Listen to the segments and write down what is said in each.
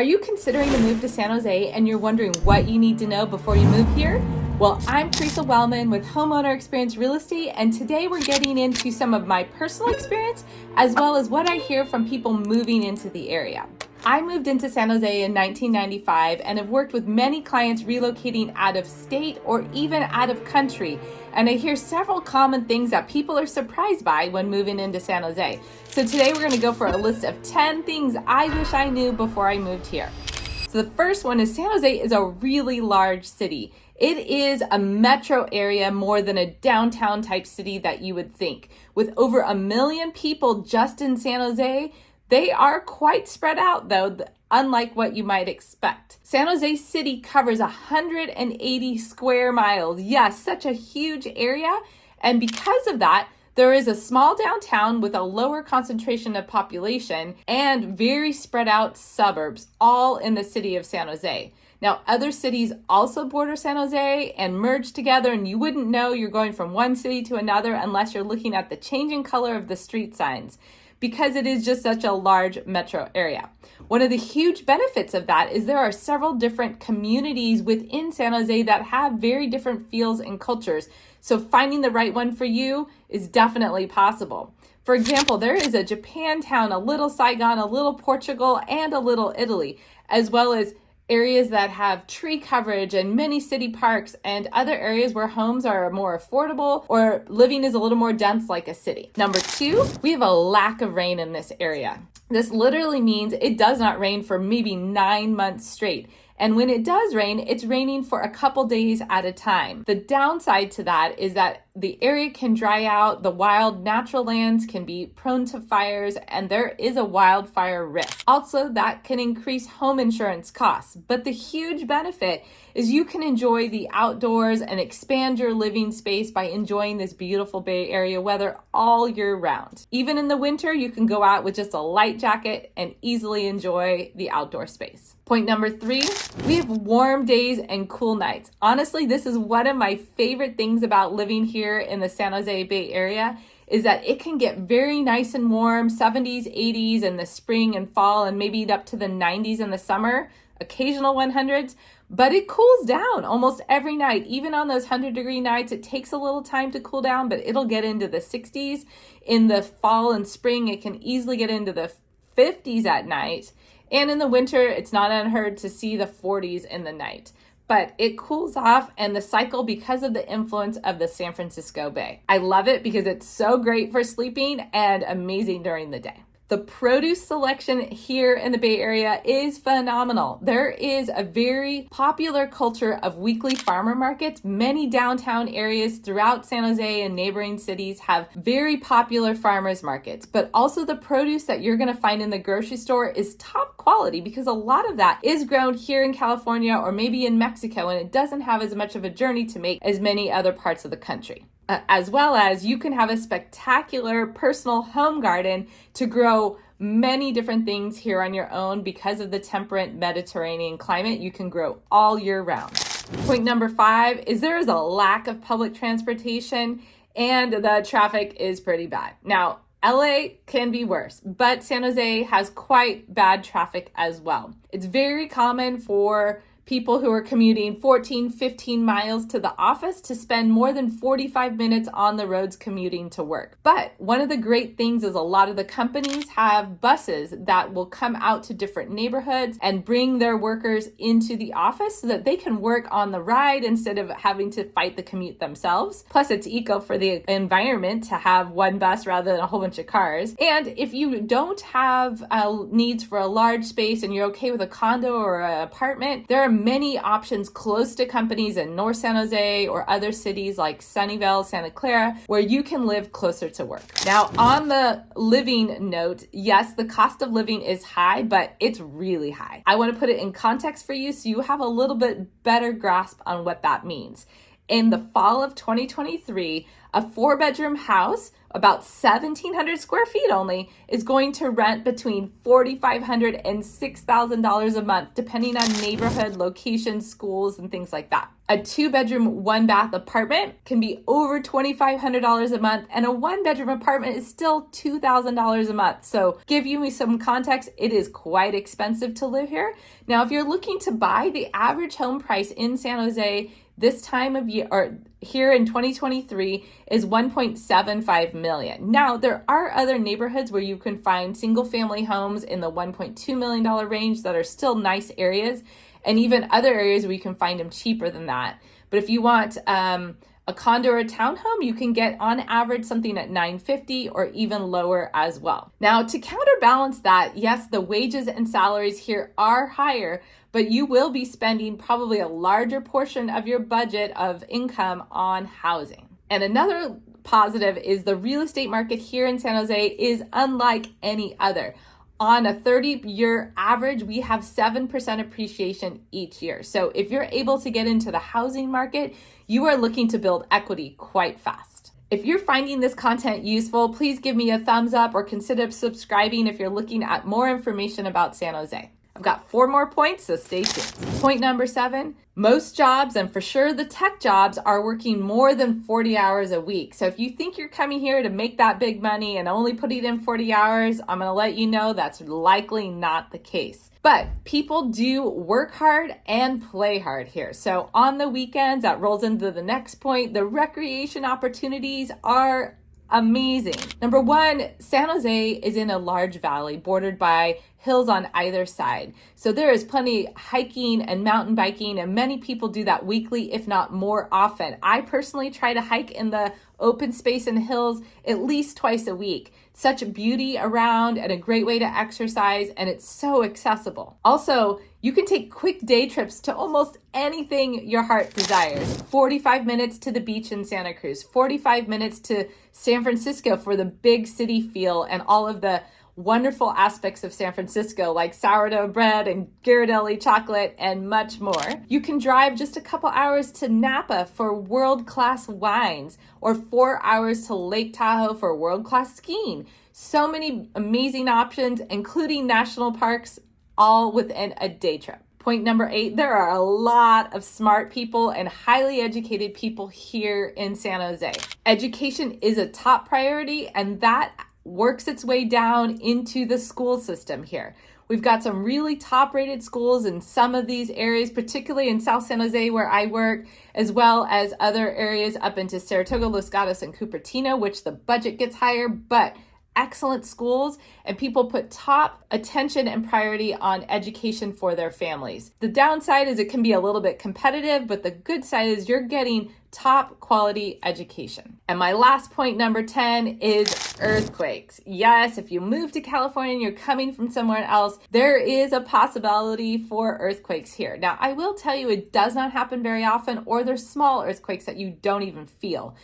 Are you considering a move to San Jose and you're wondering what you need to know before you move here? Well, I'm Teresa Wellman with Homeowner Experience Real Estate, and today we're getting into some of my personal experience as well as what I hear from people moving into the area. I moved into San Jose in 1995 and have worked with many clients relocating out of state or even out of country. And I hear several common things that people are surprised by when moving into San Jose. So today we're going to go for a list of 10 things I wish I knew before I moved here. So the first one is San Jose is a really large city. It is a metro area more than a downtown type city that you would think. With over 1 million people just in San Jose, they are quite spread out though, unlike what you might expect. San Jose City covers 180 square miles. Yes, such a huge area. And because of that, there is a small downtown with a lower concentration of population and very spread out suburbs, all in the city of San Jose. Now, other cities also border San Jose and merge together, and you wouldn't know you're going from one city to another unless you're looking at the changing color of the street signs, because it is just such a large metro area. One of the huge benefits of that is there are several different communities within San Jose that have very different feels and cultures. So finding the right one for you is definitely possible. For example, there is a Japantown, a little Saigon, a little Portugal, and a little Italy, as well as areas that have tree coverage and many city parks, and other areas where homes are more affordable or living is a little more dense like a city. Number 2, we have a lack of rain in this area. This literally means it does not rain for maybe 9 months straight. And when it does rain, it's raining for a couple days at a time. The downside to that is that the area can dry out, the wild natural lands can be prone to fires, and there is a wildfire risk. Also, that can increase home insurance costs. But the huge benefit is you can enjoy the outdoors and expand your living space by enjoying this beautiful Bay Area weather all year round. Even in the winter, you can go out with just a light jacket and easily enjoy the outdoor space. Point number 3, we have warm days and cool nights. Honestly, this is one of my favorite things about living here in the San Jose Bay Area is that it can get very nice and warm, 70s, 80s in the spring and fall, and maybe up to the 90s in the summer, occasional 100s, but it cools down almost every night. Even on those 100-degree nights, it takes a little time to cool down, but it'll get into the 60s. In the fall and spring, it can easily get into the 50s at night. And in the winter, it's not unheard to see the 40s in the night. But it cools off and the cycle because of the influence of the San Francisco Bay. I love it because it's so great for sleeping and amazing during the day. The produce selection here in the Bay Area is phenomenal. There is a very popular culture of weekly farmer markets. Many downtown areas throughout San Jose and neighboring cities have very popular farmers markets, but also the produce that you're going to find in the grocery store is top quality because a lot of that is grown here in California or maybe in Mexico, and it doesn't have as much of a journey to make as many other parts of the country. As well as you can have a spectacular personal home garden to grow many different things here on your own because of the temperate Mediterranean climate. You can grow all year round. Point number 5 is there is a lack of public transportation and the traffic is pretty bad. Now, LA can be worse, but San Jose has quite bad traffic as well. It's very common for people who are commuting 14, 15 miles to the office to spend more than 45 minutes on the roads commuting to work. But one of the great things is a lot of the companies have buses that will come out to different neighborhoods and bring their workers into the office so that they can work on the ride instead of having to fight the commute themselves. Plus, it's eco for the environment to have one bus rather than a whole bunch of cars. And if you don't have needs for a large space and you're okay with a condo or an apartment, there are many options close to companies in North San Jose or other cities like Sunnyvale, Santa Clara, where you can live closer to work. Now, on the living note, yes, the cost of living is high, but it's really high. I want to put it in context for you so you have a little bit better grasp on what that means. In the fall of 2023, A 4-bedroom house, about 1,700 square feet only, is going to rent between $4,500 and $6,000 a month, depending on neighborhood, location, schools, and things like that. A 2-bedroom, 1-bath apartment can be over $2,500 a month, and a 1-bedroom apartment is still $2,000 a month. So give you some context, it is quite expensive to live here. Now, if you're looking to buy, the average home price in San Jose this time of year, or here in 2023, is $1.75 million. Now, there are other neighborhoods where you can find single family homes in the $1.2 million range that are still nice areas, and even other areas where you can find them cheaper than that. But if you want a condo or a townhome, you can get on average something at $950 or even lower as well. Now, to counterbalance that, yes, the wages and salaries here are higher, but you will be spending probably a larger portion of your budget of income on housing. And another positive is the real estate market here in San Jose is unlike any other. On a 30-year average, we have 7% appreciation each year. So if you're able to get into the housing market, you are looking to build equity quite fast. If you're finding this content useful, please give me a thumbs up or consider subscribing if you're looking at more information about San Jose. I've got 4 more points, so stay tuned. Point number 7, most jobs, and for sure the tech jobs, are working more than 40 hours a week. So if you think you're coming here to make that big money and only putting in 40 hours, I'm gonna let you know that's likely not the case. But people do work hard and play hard here. So on the weekends, that rolls into the next point, the recreation opportunities are amazing. Number 1, San Jose is in a large valley bordered by hills on either side. So there is plenty hiking and mountain biking, and many people do that weekly, if not more often. I personally try to hike in the open space and hills at least twice a week. Such beauty around and a great way to exercise, and it's so accessible. Also, you can take quick day trips to almost anything your heart desires. 45 minutes to the beach in Santa Cruz, 45 minutes to San Francisco for the big city feel and all of the wonderful aspects of San Francisco, like sourdough bread and Ghirardelli chocolate and much more. You can drive just a couple hours to Napa for world-class wines, or 4 hours to Lake Tahoe for world-class skiing. So many amazing options, including national parks, all within a day trip. Point number 8, there are a lot of smart people and highly educated people here in San Jose. Education is a top priority, and that works its way down into the school system here. We've got some really top-rated schools in some of these areas, particularly in South San Jose where I work, as well as other areas up into Saratoga, Los Gatos, and Cupertino, which the budget gets higher, but excellent schools, and people put top attention and priority on education for their families. The downside is it can be a little bit competitive, but the good side is you're getting top quality education. And my last point, number 10, is earthquakes. Yes, if you move to California and you're coming from somewhere else, there is a possibility for earthquakes here. Now, I will tell you it does not happen very often, or there's small earthquakes that you don't even feel.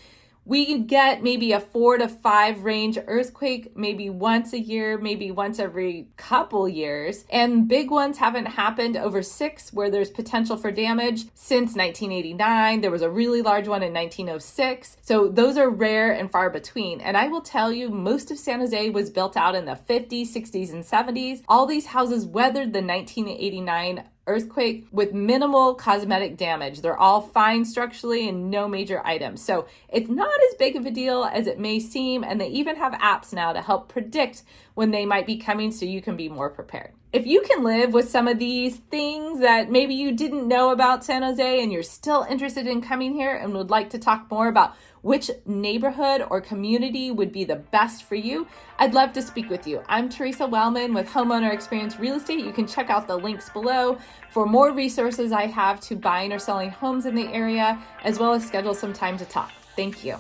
We get maybe a 4 to 5 range earthquake, maybe once a year, maybe once every couple years. And big ones haven't happened over 6 where there's potential for damage since 1989. There was a really large one in 1906. So those are rare and far between. And I will tell you, most of San Jose was built out in the 50s, 60s, and 70s. All these houses weathered the 1989 earthquake with minimal cosmetic damage. They're all fine structurally and no major items. So it's not as big of a deal as it may seem, and they even have apps now to help predict when they might be coming so you can be more prepared. If you can live with some of these things that maybe you didn't know about San Jose and you're still interested in coming here and would like to talk more about which neighborhood or community would be the best for you, I'd love to speak with you. I'm Teresa Wellman with Homeowner Experience Real Estate. You can check out the links below for more resources I have to buying or selling homes in the area, as well as schedule some time to talk. Thank you.